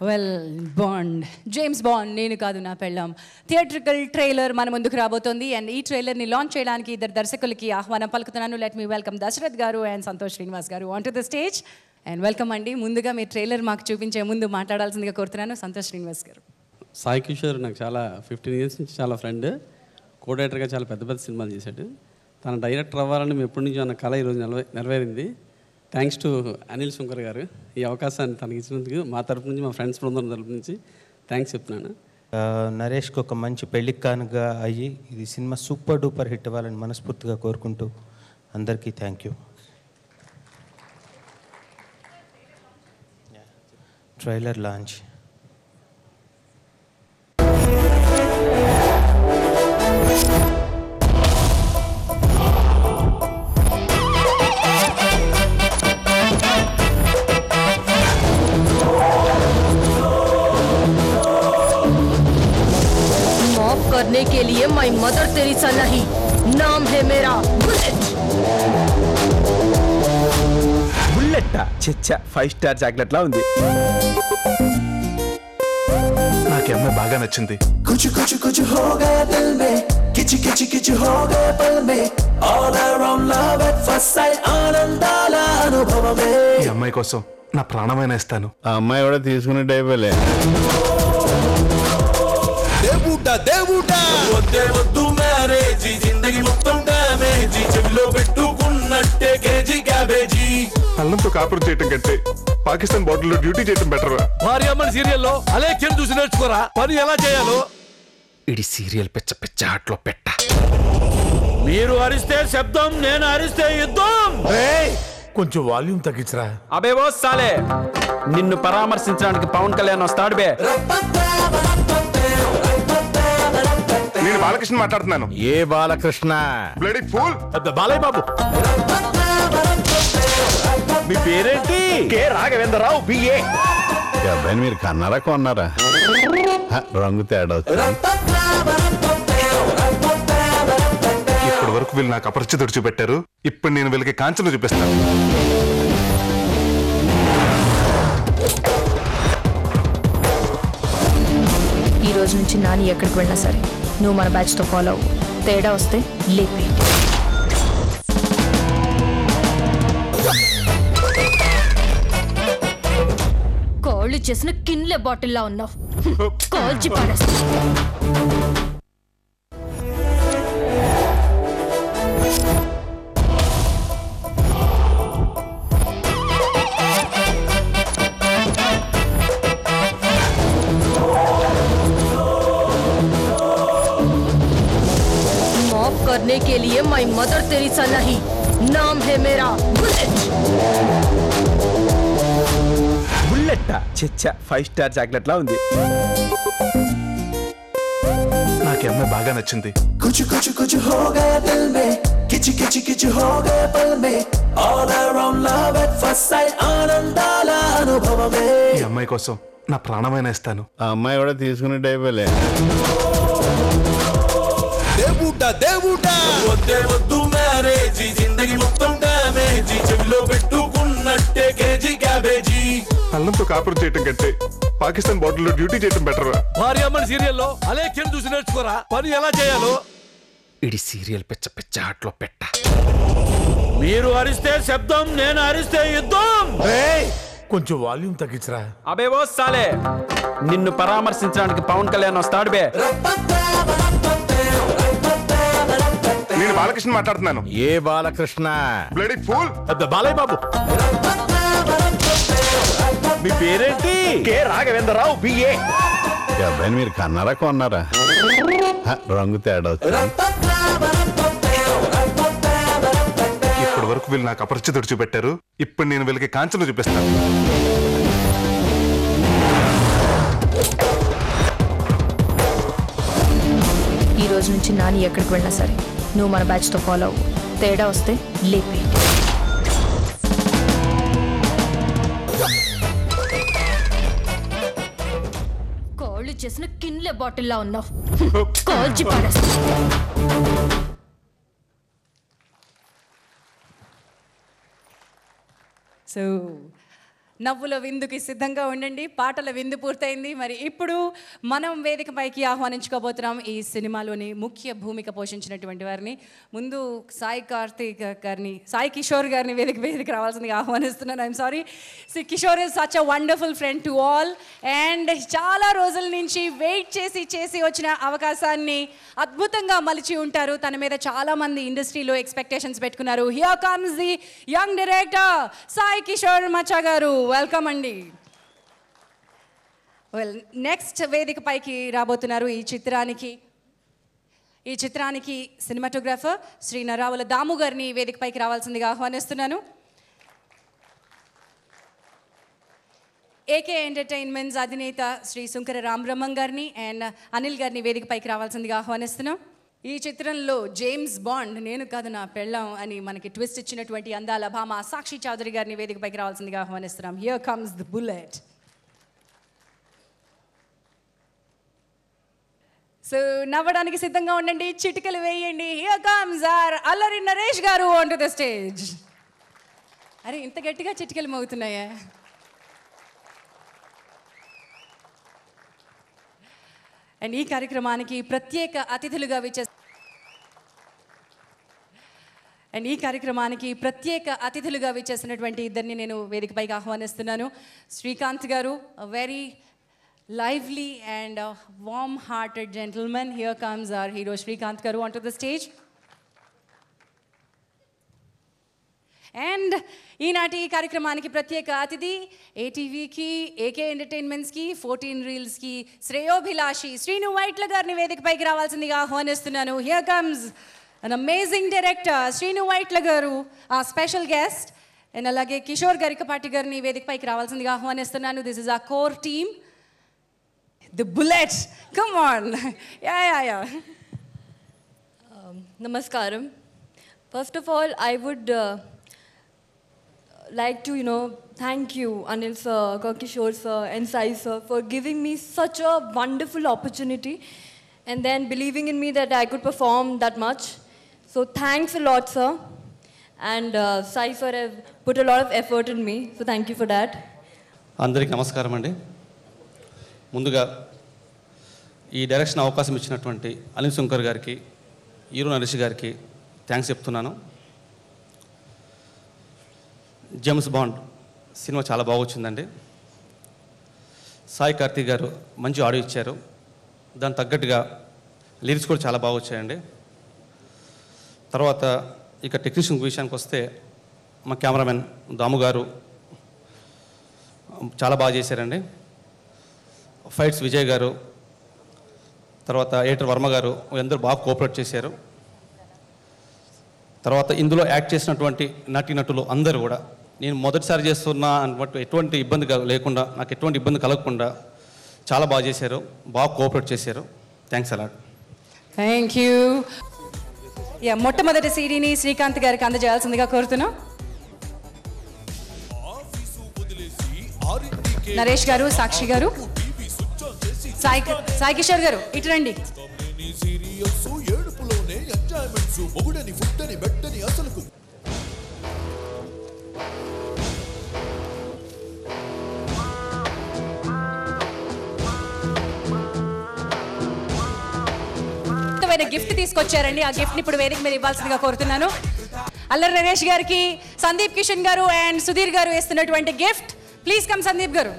Well bond, James bond నేను కాదు నా పెళ్ళాం థియేట్రికల్ ట్రైలర్ మన ముందుకు రాబోతోంది. అండ్ ఈ ట్రైలర్ని లాంచ్ చేయడానికి ఇద్దరు దర్శకులకి ఆహ్వానం పలుకుతున్నాను. లెట్ మీ వెల్కమ్ దశరథ్ గారు అండ్ సంతోష్ శ్రీనివాస్ గారు on to the stage. And welcome అండి. ముందుగా మీ ట్రైలర్ మాకు చూపించే ముందు మాట్లాడాల్సిందిగా కోరుతున్నాను సంతోష్ శ్రీనివాస్ గారు. సాయి కిషోర్ నాకు చాలా 15 years నుంచి చాలా ఫ్రెండ్, కో డైరెక్టర్గా చాలా పెద్ద పెద్ద సినిమాలు చేశాడు. తన డైరెక్టర్ అవ్వాలని మేము ఎప్పటి నుంచో అన్న కళ ఈరోజు నెరవేరింది. థ్యాంక్స్ టు అనిల్ శంకర్ గారు ఈ అవకాశాన్ని తనకి ఇచ్చినందుకు మా తరపు నుంచి, మా ఫ్రెండ్స్ బృందం తరపు నుంచి థ్యాంక్స్ చెప్తున్నాను. నరేష్కి ఒక మంచి పెళ్లి కానుగా అయ్యి ఇది సినిమా సూపర్ డూపర్ హిట్ అవ్వాలని మనస్ఫూర్తిగా కోరుకుంటూ అందరికీ థ్యాంక్ యూ. Trailer launch. करने के लिए मैं मदर तेरेसा नहीं, नाम है मेरा बुलेट. బుల్లెట్ చెచ్చా 5 స్టార్ చాక్లెట్ లా ఉంది. నాకు అమ్మాయి బాగా నచ్చింది. कुछ कुछ कुछ हो गया दिल में, किच किच किच हो गए पल में, all around love at first sight, ఆనందాల అనుభవమే. ఈ అమ్మాయి కోసం నా ప్రాణమైన ఇస్తాను. ఆ అమ్మాయి కూడా తీసుకునే టైపేలే. దేవుడా వద్దే వద్దు మ్యారేజీ, జిందగీ మొత్తం డ్యామేజీ, చెవిలో పెట్టుకున్నట్టే కేజీ క్యాబేజీ. అల్లంతో కాపురం చేయటం కంటే పాకిస్తాన్ బార్డర్లో డ్యూటీ చేయటం బెటర్. భార్యమ్మని సీరియల్లో అలేఖ్యం చూసి నేర్చుకోరా పని ఎలా చేయాలో. ఇది సీరియల్ పిచ్చ పిచ్చ ఆటలో పెట్ట. మీరు అరిస్తే శబ్దం, నేను అరిస్తే యుద్ధం. కొంచెం వాల్యూమ్ తగ్గించరా. అబే ఓ సాలే, నిన్ను పరామర్శించడానికి పవన్ కళ్యాణ్ వస్తాడు బే. నేను బాలకృష్ణ మాట్లాడుతున్నాను. ఏ బాలకృష్ణ? Bloody fool. బాలయ్య బాబు. మీ పేరేంటి? K Raghavendra Rao BA. ఈ అబ్బాయిని మీరు కన్నారా కొన్నారా? రంగు తేడా వచ్చింది. ఇప్పటి వరకు వీళ్ళు నాకు అపరిచితుడు చూపెట్టారు. ఇప్పుడు నేను వీళ్ళకి కాంచను చూపిస్తాను. ఈ రోజు నుంచి నాని ఎక్కడికి వెళ్ళినా సరే నువ్వు మన బ్యాచ్ తో ఫాలో అవ్వు. తేడా వస్తే లేపి. కాళ్ళు చేసిన కిన్లే బాటిల్లా ఉన్నావు, కాల్చి పడేస్తా. करने के लिए मैं मदर तेरेसा नहीं, नाम है मेरा बुलेट. బుల్లెట్ చెచ్చా 5 స్టార్ చాక్లెట్ లా ఉంది. నాకు అమ్మాయి బాగా నచ్చింది. कुछ कुछ कुछ हो गया दिल में, किच किच किच हो गए पल में, all around love at first sight, ఆనందాల అనుభవమే. ఈ అమ్మాయి కోసం నా ప్రాణమైన ఇస్తాను. ఆ అమ్మాయి కూడా తీసుకునే టైపేలే. దేవుడా వద్దే వద్దు మ్యారేజీ, జిందగీ మొత్తం డ్యామేజీ, చెవిలో పెట్టుకున్నట్టే కేజీ క్యాబేజీ. అల్లంతో కాపురం చేయటం కంటే పాకిస్తాన్ బార్డర్లో డ్యూటీ చేయటం బెటర్. భార్యమ్మని సీరియల్లో అలేఖ్యం చూసి నేర్చుకోరా పని ఎలా చేయాలో. ఇది సీరియల్ పిచ్చ పిచ్చ ఆటలో పెట్ట. మీరు అరిస్తే శబ్దం, నేను అరిస్తే యుద్ధం. కొంచెం వాల్యూమ్ తగ్గించరా. అబే ఓ సాలే, నిన్ను పరామర్శించడానికి పవన్ కళ్యాణ్ వస్తాడు బే. నేను బాలకృష్ణ మాట్లాడుతున్నాను. ఏ బాలకృష్ణ? Bloody fool. బాలయ్య బాబు. మీ పేరేంటి? K Raghavendra Rao BA. ఈ అబ్బాయిని మీరు కన్నారా కొన్నారా? రంగు తేడా వచ్చింది. ఇప్పటి వరకు వీళ్ళు నాకు అపరిచితుడు చూపెట్టారు. ఇప్పుడు నేను వీళ్ళకి కాంచను చూపిస్తాను. ఈ రోజు నుంచి నాని ఎక్కడికి వెళ్ళినా సరే నువ్వు మన బ్యాచ్ తో ఫాలో అవ్వు. తేడా వస్తే లేపి. కాళ్ళు చేసిన కిన్లే బాటిల్లా ఉన్నావు, కాల్చి పడేస్తా. సో నవ్వుల విందుకి సిద్ధంగా ఉండండి. పాటల విందు పూర్తయింది. మరి ఇప్పుడు మనం వేదికపైకి ఆహ్వానించుకోబోతున్నాం ఈ సినిమాలోని ముఖ్య భూమిక పోషించినటువంటి వారిని. ముందు సాయి కిషోర్ గారిని వేదిక రావాల్సిందిగా ఆహ్వానిస్తున్నాను. I'm sorry. Kishore is such a wonderful friend to all and చాలా రోజుల నుంచి వెయిట్ చేసి వచ్చిన అవకాశాన్ని అద్భుతంగా మలిచి ఉంటారు. తన మీద చాలా మంది ఇండస్ట్రీలో ఎక్స్పెక్టేషన్స్ పెట్టుకున్నారు. Here comes the young director Sai Kishore మచ్చా గారు. వెల్కమ్ అండి. నెక్స్ట్ వేదిక పైకి రాబోతున్నారు ఈ చిత్రానికి సినిమాటోగ్రాఫర్ శ్రీ నరావుల దాము గారిని వేదిక పైకి రావాల్సిందిగా ఆహ్వానిస్తున్నాను. ఏకే ఎంటర్టైన్మెంట్స్ అధినేత శ్రీ శుంకర రామబ్రహ్మం గారిని అండ్ అనిల్ గారిని వేదిక పైకి రావాల్సిందిగా ఆహ్వానిస్తున్నాం. ఈ చిత్రంలో జేమ్స్ బాండ్ నేను కాదు నా పెళ్ళాం అని మనకి ట్విస్ట్ ఇచ్చినటువంటి అందాల భామ సాక్షి చౌదరి గారిని వేదికపైకి రావాల్సిందిగా ఆహ్వానిస్తున్నాం. Here comes the bullet. So నవ్వడానికి సిద్ధంగా ఉండండి, చిటికలు వేయండి. Here comes or Allari Naresh గారు ఆన్ టు ద స్టేజ్. అరే ఇంత గట్టిగా చిటికలు మోగుతున్నాయా? అండ్ ఈ కార్యక్రమానికి ప్రత్యేక అతిథులుగా విచ్చేసినటువంటి ఇద్దరిని నేను వేదికపైకి ఆహ్వానిస్తున్నాను. శ్రీకాంత్ గారు, very lively and warm-hearted gentleman. Here comes our hero Srikanth garu onto the stage. And ఈనాటి కార్యక్రమానికి ప్రత్యేక అతిథి ఏటీవీకి, ఏకే ఎంటర్టైన్మెంట్స్కి, 14 రీల్స్కి శ్రేయోభిలాషి శ్రీను వైట్ల గారిని వేదికపైకి రావాల్సిందిగా ఆహ్వానిస్తున్నాను. Here comes an amazing director Srinu Vaitla గారు, ఆ స్పెషల్ గెస్ట్. అండ్ అలాగే కిషోర్ గరికపాటి గారిని వేదికపైకి రావాల్సిందిగా ఆహ్వానిస్తున్నాను. దిస్ ఇస్ ఆ core team, the bullet. Come on. Yeah Namaskaram. First of all, I would like to, thank you, Anil sir, Kishore sir, and Sai sir for giving me such a wonderful opportunity and then believing in me that I could perform that much. So thanks a lot, sir. And Sai sir have put a lot of effort in me. So thank you for that. అందరికీ నమస్కారం అండి. ముందుగా ఈ direction అవకాశం ఇచ్చినటువంటి అనిల్ శంకర్ గారికి, hero Naresh గారికి thanks చెప్తున్నాను. జేమ్స్ బాండ్ సినిమా చాలా బాగా వచ్చిందండి. సాయి కార్తీక్ గారు మంచి ఆడియో ఇచ్చారు. దానికి తగ్గట్టుగా లిరిక్స్ కూడా చాలా బాగా వచ్చాయండి. తర్వాత ఇక టెక్నీషియన్ విషయానికి వస్తే మా కెమెరామెన్ దాము గారు చాలా బాగా చేశారండి. ఫైట్స్ విజయ్ గారు, తర్వాత ఎడిటర్ వర్మ గారు అందరూ బాగా కోఆపరేట్ చేశారు. తర్వాత ఇందులో యాక్ట్ చేసినటువంటి నటీనటులు అందరూ కూడా నేను మొదటిసారి చేస్తున్నా అన్నట్టు ఎటువంటి ఇబ్బంది లేకుండా, నాకు ఎటువంటి ఇబ్బంది కలగకుండా చాలా బాగా చేశారు, బాగా కోఆపరేట్ చేశారు. Thanks a lot. Thank you. మొట్టమొదటి సీడీని శ్రీకాంత్ గారికి అందజేయాల్సిందిగా కోరుతున్నాం. నరేష్ గారు, సాక్షి గారు, సాయి కిషోర్ గారు ఇటు రండి. గిఫ్ట్ తీసుకొచ్చారండి. ఆ గిఫ్ట్ ఇప్పుడు వేదిక మీద ఇవ్వాల్సిందిగా కోరుతున్నాను. అల్లరి నరేష్ గారికి సందీప్ కిషన్ గారు అండ్ సుధీర్ గారు వేస్తున్నటువంటి గిఫ్ట్. ప్లీజ్ కమ్ సందీప్ గారు.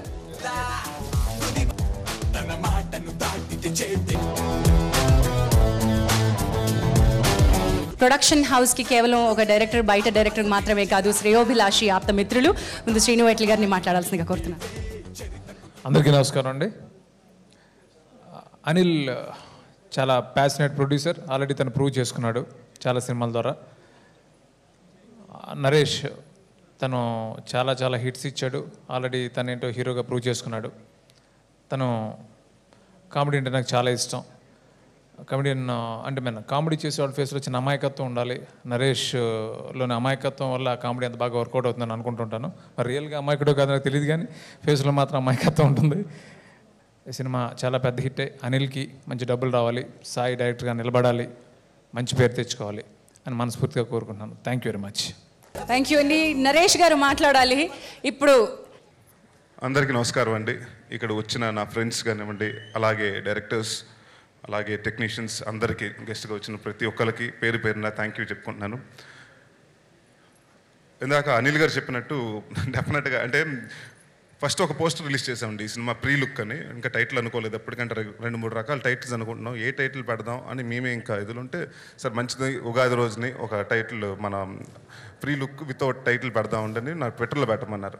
ప్రొడక్షన్ హౌస్కి కేవలం ఒక డైరెక్టర్, బయట డైరెక్టర్ మాత్రమే కాదు, శ్రేయోభిలాషి ఆప్త మిత్రులు. ముందు శ్రీను వైట్ల గారిని మాట్లాడాల్సిందిగా కోరుతున్నాను. అందరికీ నమస్కారం అండి. అనిల్ చాలా ప్యాషనేట్ ప్రొడ్యూసర్, ఆల్రెడీ తను ప్రూవ్ చేసుకున్నాడు చాలా సినిమాల ద్వారా. నరేష్ తను చాలా హిట్స్ ఇచ్చాడు, ఆల్రెడీ తను ఏంటో హీరోగా ప్రూవ్ చేసుకున్నాడు. తను కామెడీ అంటే నాకు చాలా ఇష్టం. కామెడియన్ అంటే కామెడీ చేసే వాళ్ళ ఫేస్లో చిన్న అమాయకత్వం ఉండాలి. నరేష్లోని అమాయకత్వం వల్ల కామెడీ అంత బాగా వర్కౌట్ అవుతుందని అనుకుంటుంటాను. మరి రియల్గా అమాయకుడో కాదో నాకు తెలియదు, కానీ ఫేస్లో మాత్రం అమాయకత్వం ఉంటుంది. ఈ సినిమా చాలా పెద్ద హిట్టే. అనిల్కి మంచి డబ్బులు రావాలి, సాయి డైరెక్టర్గా నిలబడాలి, మంచి పేరు తెచ్చుకోవాలి అని మనస్ఫూర్తిగా కోరుకుంటున్నాను. Thank you very much. Thank you అండి. నరేష్ గారు మాట్లాడాలి ఇప్పుడు. అందరికీ నమస్కారం అండి. ఇక్కడ వచ్చిన నా ఫ్రెండ్స్ కానివ్వండి, అలాగే డైరెక్టర్స్, అలాగే టెక్నీషియన్స్ అందరికీ, గెస్ట్గా వచ్చిన ప్రతి ఒక్కరికి పేరు పేరున థ్యాంక్ యూ చెప్పుకుంటున్నాను. ఇందాక అనిల్ గారు చెప్పినట్టు డెఫినెట్గా అంటే ఫస్ట్ ఒక పోస్టర్ రిలీజ్ చేసామండి ఈ సినిమా ప్రీ లుక్ అని. ఇంకా టైటిల్ అనుకోలేదు అప్పటికంటే 2-3 రకాల టైటిల్స్ అనుకుంటున్నాం. ఏ టైటిల్ పెడదాం అని మేమే ఇంకా ఎదులుంటే సార్ మంచిది ఉగాది రోజుని ఒక టైటిల్ మన ప్రీ లుక్ వితౌట్ టైటిల్ పెడదాం ఉండని నాకు ట్విట్టర్లో పెట్టమన్నారు.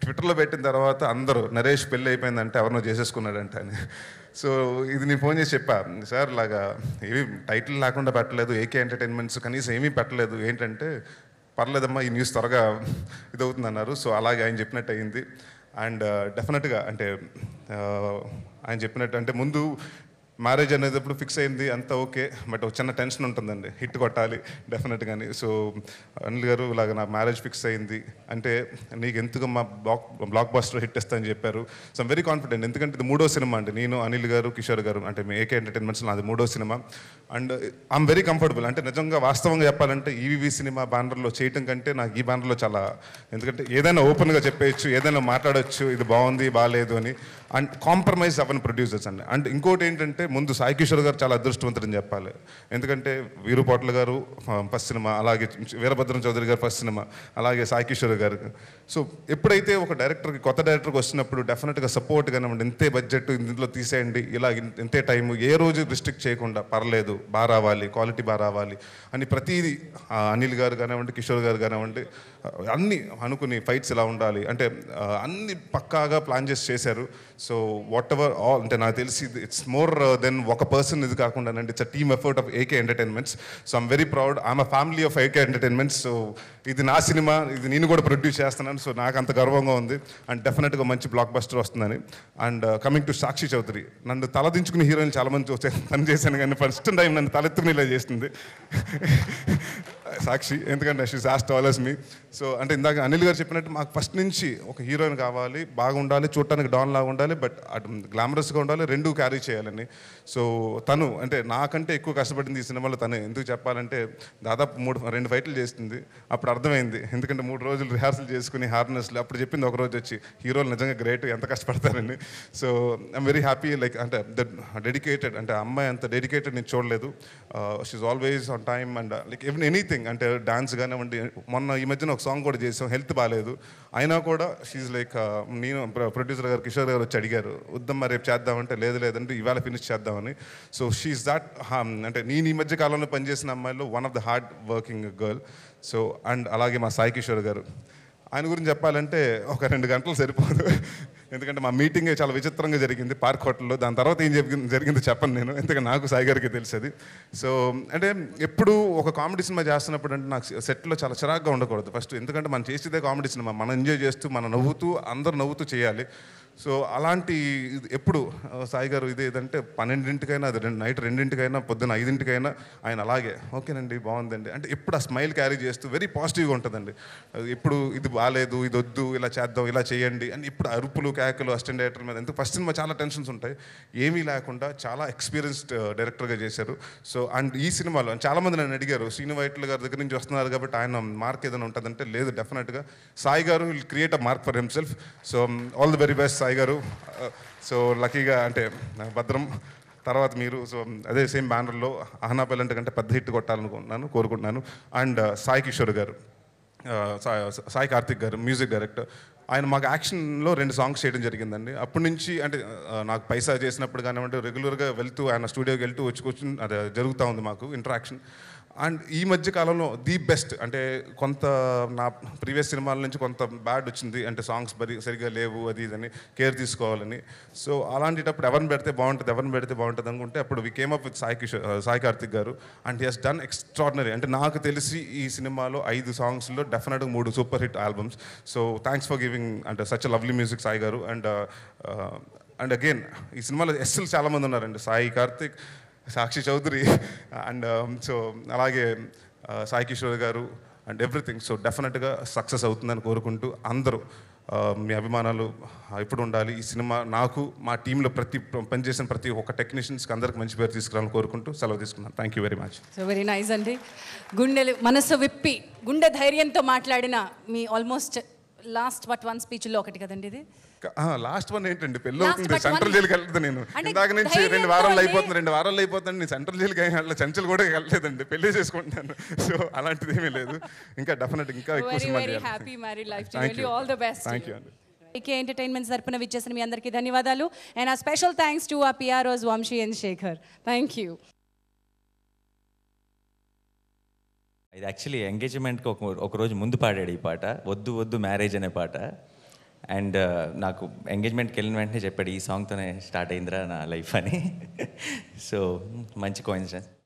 ట్విట్టర్లో పెట్టిన తర్వాత అందరూ నరేష్ పెళ్ళి అయిపోయిందంటే ఎవరినో చేసేసుకున్నాడంట అని. సో ఇది నేను ఫోన్ చేసి చెప్పా, సార్ ఇలాగా ఏమి టైటిల్ లేకుండా పెట్టలేదు, ఏకే ఎంటర్టైన్మెంట్స్ కనీసం ఏమీ పెట్టలేదు, ఏంటంటే పర్లేదమ్మా ఈ న్యూస్ త్వరగా ఇదవుతుంది అన్నారు. సో అలాగే ఆయన చెప్పినట్టు అయింది. అండ్ డెఫినెట్గా అంటే ఆయన చెప్పినట్టు అంటే ముందు మ్యారేజ్ అనేది ఎప్పుడు ఫిక్స్ అయింది అంతా ఓకే, బట్ ఒక చిన్న టెన్షన్ ఉంటుందండి, హిట్ కొట్టాలి డెఫినెట్గాని. సో అనిల్ గారు ఇలాగ నా మ్యారేజ్ ఫిక్స్ అయింది అంటే నీకు ఎందుకు మా బ్లాక్ బస్టర్ హిట్ ఇస్తానని చెప్పారు. సో ఐమ్ వెరీ కాన్ఫిడెంట్, ఎందుకంటే ఇది 3వ సినిమా అండి. నేను, అనిల్ గారు, కిషోర్ గారు అంటే ఏకే ఎంటర్టైన్మెంట్స్ నాది 3వ cinema. And I'm very comfortable. అంటే నిజంగా వాస్తవంగా చెప్పాలంటే ఈవీవి సినిమా బ్యానర్లో చేయటం కంటే నాకు ఈ బ్యానర్లో చాలా, ఎందుకంటే ఏదైనా ఓపెన్గా చెప్పేయచ్చు, ఏదైనా మాట్లాడచ్చు, ఇది బాగుంది బాగాలేదు అని. అండ్ కాంప్రమైజ్ అవ్వని ప్రొడ్యూసర్స్ అండి. అండ్ ఇంకోటి ఏంటంటే ముందు సాయి కిషోర్ గారు చాలా అదృష్టవంతుడని చెప్పాలి. ఎందుకంటే వీరుపోట్ల గారు ఫస్ట్ సినిమా, అలాగే వీరభద్రం చౌదరి గారు ఫస్ట్ సినిమా, అలాగే సాయి కిషోర్ గారు. సో ఎప్పుడైతే ఒక డైరెక్టర్కి, కొత్త డైరెక్టర్కి వచ్చినప్పుడు డెఫినెట్గా సపోర్ట్ కానివ్వండి, ఇంతే బడ్జెట్ ఇందులో తీసేయండి, ఇలా ఇంతే టైము, ఏ రోజు రిస్ట్రిక్ట్ చేయకుండా పర్లేదు, బాగా రావాలి, క్వాలిటీ బాగా రావాలి అని ప్రతిదీ అనిల్ గారు కానివ్వండి, కిషోర్ గారు కానివ్వండి అన్నీ అనుకుని ఫైట్స్ ఎలా ఉండాలి అంటే అన్ని పక్కాగా ప్లాన్ చేసి చేశారు. సో వాట్ ఎవర్ ఆల్ అంటే నాకు తెలిసి ఇట్స్ మోర్ దెన్ ఒక పర్సన్ ఇది కాకుండా అండి, it's a team effort of AK entertainments. So I'm very proud, I'm a family of AK entertainments. So ఇది నా సినిమా, ఇది నేను కూడా ప్రొడ్యూస్ చేస్తున్నాను. సో నాకు అంత గర్వంగా ఉంది. అండ్ డెఫినెట్గా మంచి బ్లాక్ బస్టర్ వస్తుందని. అండ్ కమింగ్ టు సాక్షి చౌదరి, నన్ను తలదించుకుని హీరోయిన్ చాలామంది పని చేశాను, కానీ ఫస్ట్ టైం నన్ను తలెత్తుకుని ఇలా చేస్తుంది సాక్షి, ఎందుకంటే షీస్ యాజ్ టాల్ యాజ్ మీ. సో అంటే ఇందాక అనిల్ గారు చెప్పినట్టు మాకు ఫస్ట్ నుంచి ఒక హీరోయిన్ కావాలి, బాగుండాలి, చూడటానికి డాన్ లాగా ఉండాలి, బట్ అటు గ్లామరస్గా ఉండాలి, రెండూ క్యారీ చేయాలని. సో తను అంటే నాకంటే ఎక్కువ కష్టపడింది ఈ సినిమాలో తనే. ఎందుకు చెప్పాలంటే దాదాపు 2 ఫైట్లు చేస్తుంది. అప్పుడు అర్థమైంది, ఎందుకంటే 3 రోజులు రిహార్సల్ చేసుకుని హార్నెస్లు, అప్పుడు చెప్పింది ఒక రోజు వచ్చి హీరోలు నిజంగా గ్రేట్, ఎంత కష్టపడతారని. So I'm very happy, like అంటే డెడికేటెడ్, అంటే అమ్మాయి అంత డెడికేటెడ్ నేను చూడలేదు. She's always on time and like anything, అంటే డాన్స్ కానివ్వండి. మొన్న ఈ మధ్యన ఒక సాంగ్ కూడా చేసాం, హెల్త్ బాగాలేదు అయినా కూడా షీఈ్ లైక్, నేను ప్రొడ్యూసర్ గారు కిషోర్ గారు వచ్చి అడిగారు, వద్దమ్మా రేపు చేద్దామంటే లేదంటే ఇవాళ ఫినిష్ చేద్దామని. సో షీఈ్ దాట్, అంటే నేను ఈ మధ్య కాలంలో పనిచేసిన అమ్మాయిలో one of the hard working girl. So and అలాగే మా సాయి కిషోర్ గారు, ఆయన గురించి చెప్పాలంటే ఒక 2 గంటలు సరిపోదు, ఎందుకంటే మా మీటింగ్ చాలా విచిత్రంగా జరిగింది పార్క్ హోటల్లో. దాని తర్వాత ఏం జరిగిందో చెప్పను నేను, ఎందుకంటే నాకు సాయి గారికి తెలిసేది. సో అంటే ఎప్పుడు ఒక కామెడీ సినిమా చేస్తున్నప్పుడు అంటే నాకు సెట్లో చాలా చిరాగ్గా ఉండకూడదు ఫస్ట్, ఎందుకంటే మనం చేసేదే కామెడీ సినిమా, మనం ఎంజాయ్ చేస్తూ, మనం నవ్వుతూ, అందరూ నవ్వుతూ చేయాలి. సో అలాంటి ఎప్పుడు సాయి గారు ఇదేదంటే 12ంటికైనా, అది నైట్ 2ంటికైనా, పొద్దున్న 5ంటికైనా ఆయన అలాగే ఓకేనండి బాగుందండి అంటే ఎప్పుడు ఆ స్మైల్ క్యారీ చేస్తూ వెరీ పాజిటివ్గా ఉంటుందండి. ఎప్పుడు ఇది బాగాలేదు, ఇది వద్దు, ఇలా చేద్దాం, ఇలా చేయండి అని ఇప్పుడు అరుపులు కేకలు అసిస్టెంట్ డైరెక్టర్ మీద. ఎందుకు ఫస్ట్ సినిమా చాలా టెన్షన్స్ ఉంటాయి, ఏమీ లేకుండా చాలా ఎక్స్పీరియన్స్డ్ డైరెక్టర్గా చేశారు. సో అండ్ ఈ సినిమాలో చాలామంది నన్ను అడిగారు, శ్రీను వైట్ల గారి దగ్గర నుంచి వస్తున్నారు కాబట్టి ఆయన మార్క్ ఏదైనా ఉంటుందంటే లేదు, డెఫినెట్గా సాయి గారు will create a mark for himself. So all the very best Sai గారు. సో లక్కీగా అంటే భద్రం తర్వాత మీరు, సో అదే సేమ్ బ్యానర్లో ఆహనా పెళ్ళంటే కంటే పెద్ద హిట్ కోరుకుంటున్నాను. అండ్ సాయి కిషోర్ గారు, సాయి కార్తిక్ గారు మ్యూజిక్ డైరెక్టర్, ఆయన మాకు యాక్షన్లో 2 సాంగ్స్ చేయడం జరిగిందండి. అప్పటి నుంచి అంటే నాకు పైసా చేసినప్పుడు కానివ్వండి, రెగ్యులర్గా వెళ్తూ ఆయన స్టూడియోకి వెళ్తూ వచ్చి అది జరుగుతూ ఉంది మాకు ఇంటరాక్షన్. అండ్ ఈ మధ్య కాలంలో ది బెస్ట్ అంటే కొంత నా ప్రీవియస్ సినిమాల నుంచి కొంత బ్యాడ్ వచ్చింది, అంటే సాంగ్స్ సరిగ్గా లేవు, అది ఇదని కేర్ తీసుకోవాలని. సో అలాంటిటప్పుడు ఎవరిని పెడితే బాగుంటుంది అనుకుంటే అప్పుడు we came up with Sai Karthik గారు. And he has done extraordinary. అంటే నాకు తెలిసి ఈ సినిమాలో 5 సాంగ్స్లో డెఫినెట్గా 3 super hit albums. So thanks for giving అంటే సచ్ లవ్లీ మ్యూజిక్ సాయి గారు. అండ్ అగైన్ ఈ సినిమాలో ఎస్ఎల్ చాలామంది ఉన్నారండి, సాయి కార్తిక్, సాక్షి చౌదరి అండ్ సో అలాగే సాయి కిషోర్ గారు అండ్ ఎవ్రీథింగ్. సో డెఫినెట్గా సక్సెస్ అవుతుందని కోరుకుంటూ అందరూ మీ అభిమానాలు ఎప్పుడు ఉండాలి. ఈ సినిమా నాకు మా టీంలో పనిచేసిన ప్రతి ఒక్క టెక్నీషియన్స్కి అందరికి మంచి పేరు తీసుకురావాలని కోరుకుంటూ సెలవు తీసుకున్నాను. Thank you very much. So very nice అండి. మనసు విప్పి గుండె ధైర్యంతో మాట్లాడిన మీ ఆల్మోస్ట్ లాస్ట్ బట్ వన్ స్పీచ్లో ఒకటి కదండి ఇది. లాస్ట్ వన్ ఏంటండి, పెళ్ళి Last అవుతుంది, but సెంట్రల్ one- జైలుకి వెళ్తుంది. నేను అంటే ఇందాక నుంచి ధైర్యంతో 2 వారాలు అండి. అయిపోతుంది, 2 వారాలు అయిపోతుంది, నేను సెంట్రల్ జైలుకి వెళ్ళి చెంచలు కూడా వెళ్ళలేదండి, పెళ్లి చేసుకుంటున్నాను. సో అలాంటిది ఏమీ లేదు. ఇంకా డెఫినెట్ ఇంకా ఎక్కువ వెరీ సినిమా వెరీ చేయాలి. Happy married life to Thank you, you. All the best. Thank you అండి. ఏకే ఎంటర్టైన్మెంట్స్ తరపున విచ్చేసిన మీ అందరికీ ధన్యవాదాలు. అండ్ ఆ స్పెషల్ థ్యాంక్స్ టు ఆ PROs Vamsi and Sekhar. Thank you. ఇది యాక్చువల్లీ ఎంగేజ్మెంట్కి ఒక రోజు ముందు పాడాడు ఈ పాట, వద్దు వద్దు మ్యారేజ్ అనే పాట. అండ్ నాకు ఎంగేజ్మెంట్కి వెళ్ళిన వెంటనే చెప్పాడు ఈ సాంగ్తోనే స్టార్ట్ అయిందిరా నా లైఫ్ అని. సో మంచి కోయిన్సిడెన్స్.